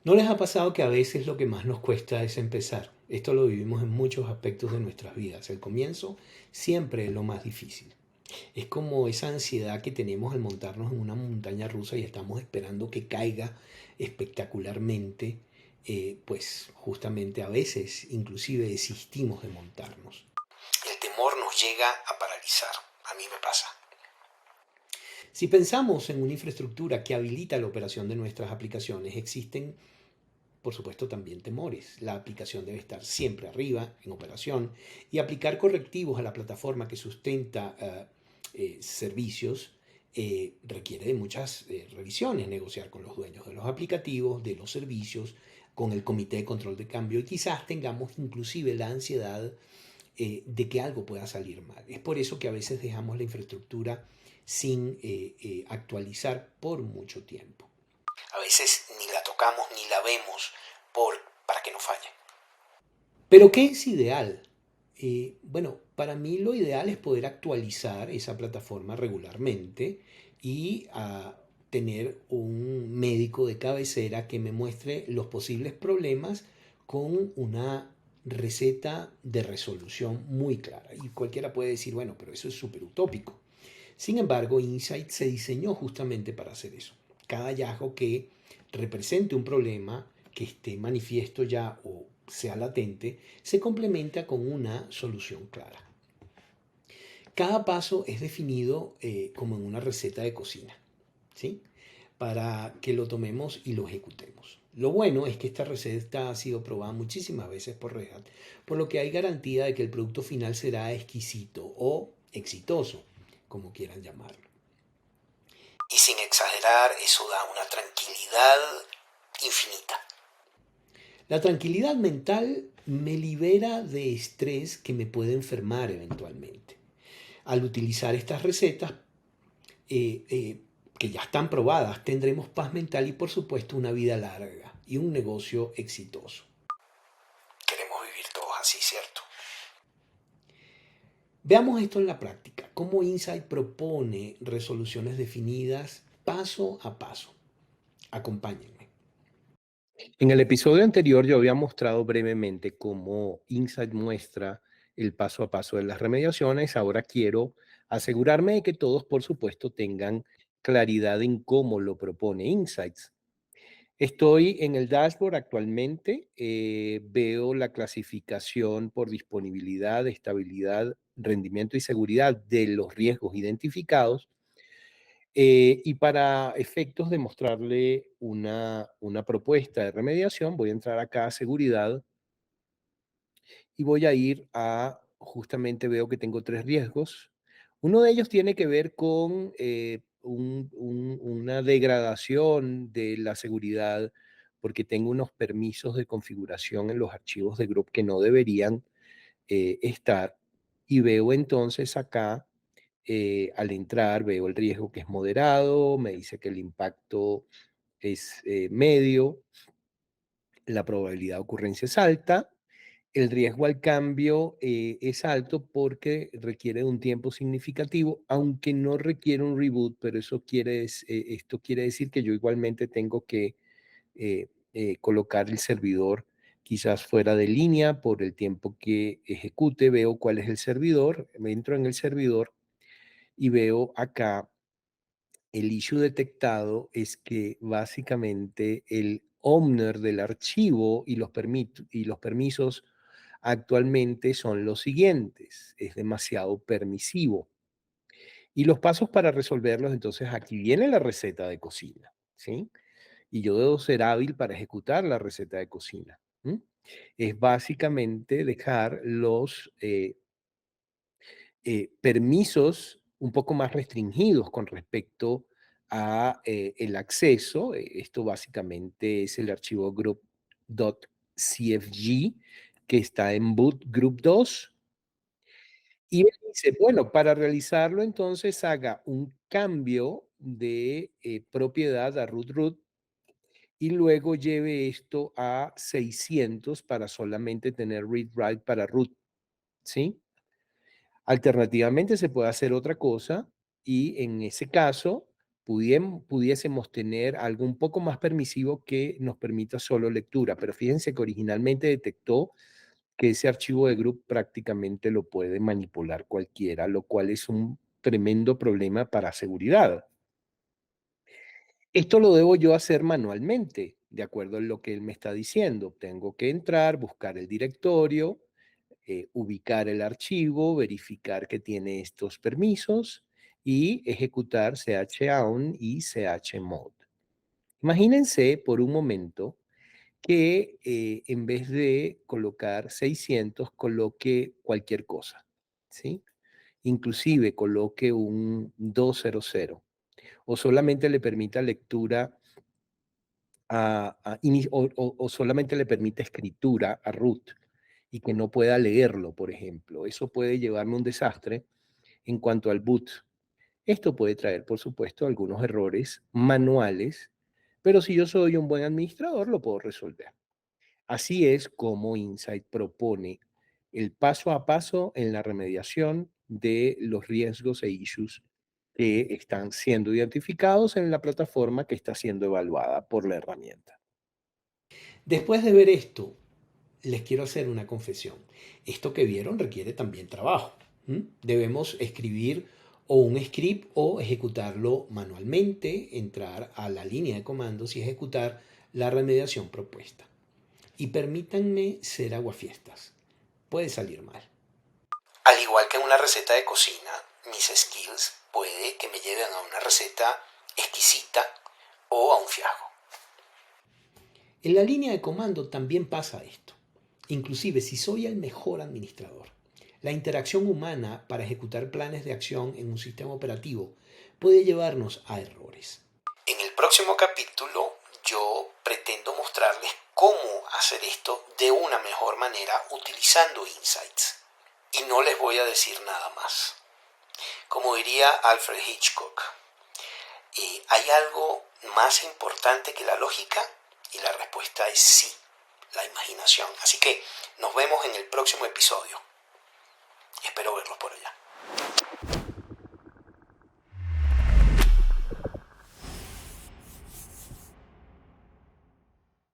¿No les ha pasado que a veces lo que más nos cuesta es empezar? Esto lo vivimos en muchos aspectos de nuestras vidas. El comienzo siempre es lo más difícil. Es como esa ansiedad que tenemos al montarnos en una montaña rusa y estamos esperando que caiga espectacularmente, pues justamente a veces inclusive desistimos de montarnos. El temor nos llega a paralizar. A mí me pasa. Si pensamos en una infraestructura que habilita la operación de nuestras aplicaciones, existen por supuesto también temores. La aplicación debe estar siempre arriba, en operación, y aplicar correctivos a la plataforma que sustenta servicios requiere de muchas revisiones, negociar con los dueños de los aplicativos, de los servicios, con el comité de control de cambio y quizás tengamos inclusive la ansiedad de que algo pueda salir mal. Es por eso que a veces dejamos la infraestructura sin actualizar por mucho tiempo. A veces ni la tocamos ni la vemos para que no falle. Pero ¿qué es ideal? Bueno, para mí lo ideal es poder actualizar esa plataforma regularmente y tener un médico de cabecera que me muestre los posibles problemas con una receta de resolución muy clara. Y cualquiera puede decir, bueno, pero eso es súper utópico. Sin embargo, Insight se diseñó justamente para hacer eso. Cada hallazgo que represente un problema que esté manifiesto ya o sea latente, se complementa con una solución clara. Cada paso es definido como en una receta de cocina, ¿sí? Para que lo tomemos y lo ejecutemos. Lo bueno es que esta receta ha sido probada muchísimas veces por Red Hat, por lo que hay garantía de que el producto final será exquisito o exitoso, como quieran llamarlo. Y sin exagerar, eso da una tranquilidad infinita. La tranquilidad mental me libera de estrés que me puede enfermar eventualmente. Al utilizar estas recetas que ya están probadas, tendremos paz mental y por supuesto una vida larga y un negocio exitoso. Queremos vivir todos así, ¿cierto? Veamos esto en la práctica. Cómo Insight propone resoluciones definidas paso a paso. Acompáñenme. En el episodio anterior yo había mostrado brevemente cómo Insight muestra el paso a paso de las remediaciones. Ahora quiero asegurarme de que todos, por supuesto, tengan claridad en cómo lo propone Insights. Estoy en el dashboard actualmente, veo la clasificación por disponibilidad, estabilidad, rendimiento y seguridad de los riesgos identificados. Y para efectos de mostrarle una propuesta de remediación, voy a entrar acá a seguridad y voy a ir a, justamente veo que tengo tres riesgos. Uno de ellos tiene que ver con una degradación de la seguridad porque tengo unos permisos de configuración en los archivos de group que no deberían estar. Y veo entonces acá, al entrar, veo el riesgo que es moderado, me dice que el impacto es medio, la probabilidad de ocurrencia es alta, el riesgo al cambio es alto porque requiere de un tiempo significativo, aunque no requiere un reboot, pero esto quiere decir que yo igualmente tengo que colocar el servidor quizás fuera de línea por el tiempo que ejecute, veo cuál es el servidor, me entro en el servidor y veo acá el issue detectado es que básicamente el owner del archivo y y los permisos actualmente son los siguientes, es demasiado permisivo. Y los pasos para resolverlos, entonces aquí viene la receta de cocina, ¿sí? Y yo debo ser hábil para ejecutar la receta de cocina. Es básicamente dejar los permisos un poco más restringidos con respecto a el acceso. Esto básicamente es el archivo group.cfg que está en boot group 2. Y él dice, bueno, para realizarlo entonces haga un cambio de propiedad a root root y luego lleve esto a 600 para solamente tener read write para root, ¿sí? Alternativamente se puede hacer otra cosa y en ese caso pudiésemos tener algo un poco más permisivo que nos permita solo lectura, pero fíjense que originalmente detectó que ese archivo de group prácticamente lo puede manipular cualquiera, lo cual es un tremendo problema para seguridad. Esto lo debo yo hacer manualmente, de acuerdo a lo que él me está diciendo. Tengo que entrar, buscar el directorio, ubicar el archivo, verificar que tiene estos permisos y ejecutar chown y chmod. Imagínense por un momento que en vez de colocar 600, coloque cualquier cosa, ¿sí? Inclusive coloque un 200 o solamente le permita lectura o solamente le permite escritura a root y que no pueda leerlo, por ejemplo. Eso puede llevarme a un desastre en cuanto al boot. Esto puede traer, por supuesto, algunos errores manuales, pero si yo soy un buen administrador, lo puedo resolver. Así es como Insight propone el paso a paso en la remediación de los riesgos e issues que están siendo identificados en la plataforma que está siendo evaluada por la herramienta. Después de ver esto, les quiero hacer una confesión. Esto que vieron requiere también trabajo. Debemos escribir o un script o ejecutarlo manualmente, entrar a la línea de comandos y ejecutar la remediación propuesta. Y permítanme ser aguafiestas. Puede salir mal. Al igual que en una receta de cocina, mis skills puede que me lleven a una receta exquisita o a un fiasco. En la línea de comando también pasa esto. Inclusive si soy el mejor administrador, la interacción humana para ejecutar planes de acción en un sistema operativo puede llevarnos a errores. En el próximo capítulo yo pretendo mostrarles cómo hacer esto de una mejor manera utilizando Insights. Y no les voy a decir nada más. Como diría Alfred Hitchcock, ¿hay algo más importante que la lógica? Y la respuesta es sí, la imaginación. Así que nos vemos en el próximo episodio. Espero verlos por allá.